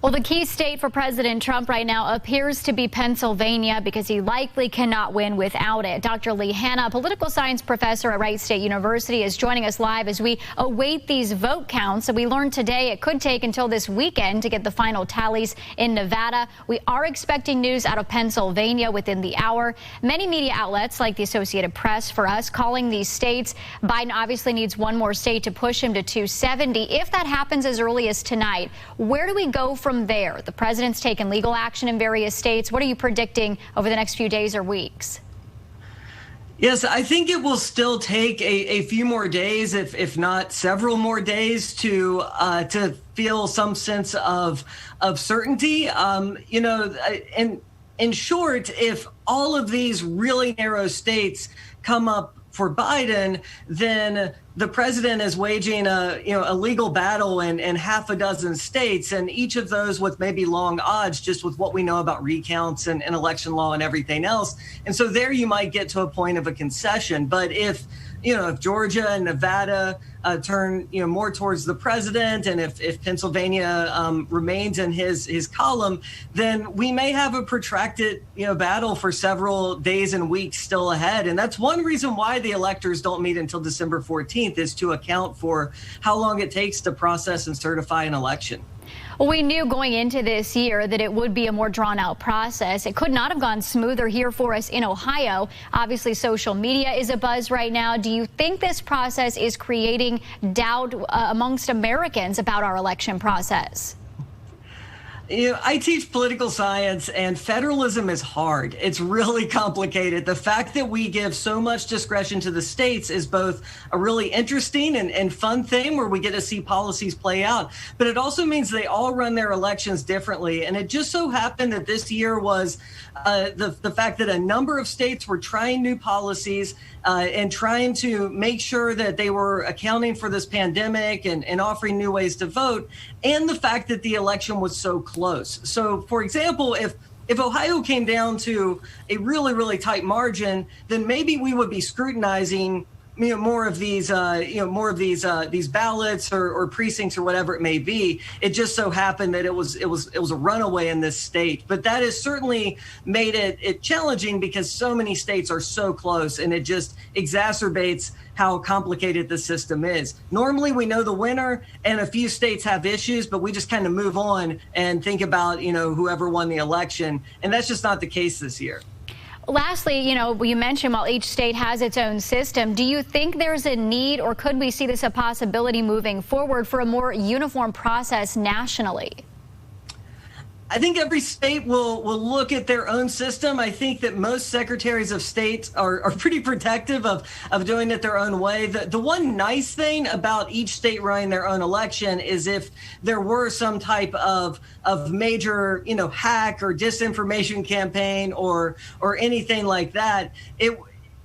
Well, the key state for President Trump right now appears to be Pennsylvania because he likely cannot win without it. Dr. Lee Hanna, a political science professor at Wright State University, is joining us live as we await these vote counts. And we learned today it could take until this weekend to get the final tallies in Nevada. We are expecting news out of Pennsylvania within the hour. Many media outlets like the Associated Press for us calling these states. Biden obviously needs one more state to push him to 270. If that happens as early as tonight, where do we go from there? The president's taken legal action in various states. What are you predicting over the next few days or weeks? Yes, I think it will still take a few more days, if not several more days, to feel some sense of certainty. In short, if all of these really narrow states come up for Biden, then the president is waging a legal battle in half a dozen states, and each of those with maybe long odds, just with what we know about recounts and election law and everything else. And so there you might get to a point of a concession. But if Georgia and Nevada turn more towards the president, and if Pennsylvania remains in his column, then we may have a protracted battle for several days and weeks still ahead. And that's one reason why the electors don't meet until December 14th, is to account for how long it takes to process and certify an election. Well, we knew going into this year that it would be a more drawn-out process. It could not have gone smoother here for us in Ohio. Obviously, social media is abuzz right now. Do you think this process is creating doubt amongst Americans about our election process? I teach political science, and federalism is hard. It's really complicated. The fact that we give so much discretion to the states is both a really interesting and fun thing where we get to see policies play out, but it also means they all run their elections differently. And it just so happened that this year was the fact that a number of states were trying new policies and trying to make sure that they were accounting for this pandemic and offering new ways to vote, and the fact that the election was so close. So, for example, if Ohio came down to a really, really tight margin, then maybe we would be scrutinizing more of these ballots or precincts or whatever it may be. It just so happened that it was a runaway in this state, but that has certainly made it challenging because so many states are so close, and it just exacerbates how complicated the system is. Normally we know the winner, and a few states have issues, but we just kind of move on and think about whoever won the election, and that's just not the case this year. Lastly, you mentioned while each state has its own system, do you think there's a need, or could we see this a possibility moving forward, for a more uniform process nationally? I think every state will look at their own system. I think that most secretaries of state are pretty protective of doing it their own way. The one nice thing about each state running their own election is if there were some type of major, hack or disinformation campaign or anything like that,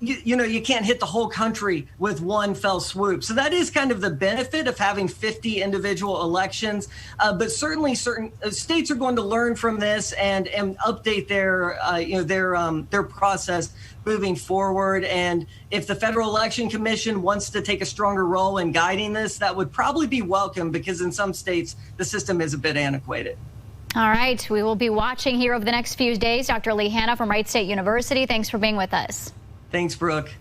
you can't hit the whole country with one fell swoop. So that is kind of the benefit of having 50 individual elections. But certainly certain states are going to learn from this and update their process moving forward. And if the Federal Election Commission wants to take a stronger role in guiding this, that would probably be welcome, because in some states the system is a bit antiquated. All right, we will be watching here over the next few days. Dr. Lee Hanna from Wright State University, thanks for being with us. Thanks, Brooke.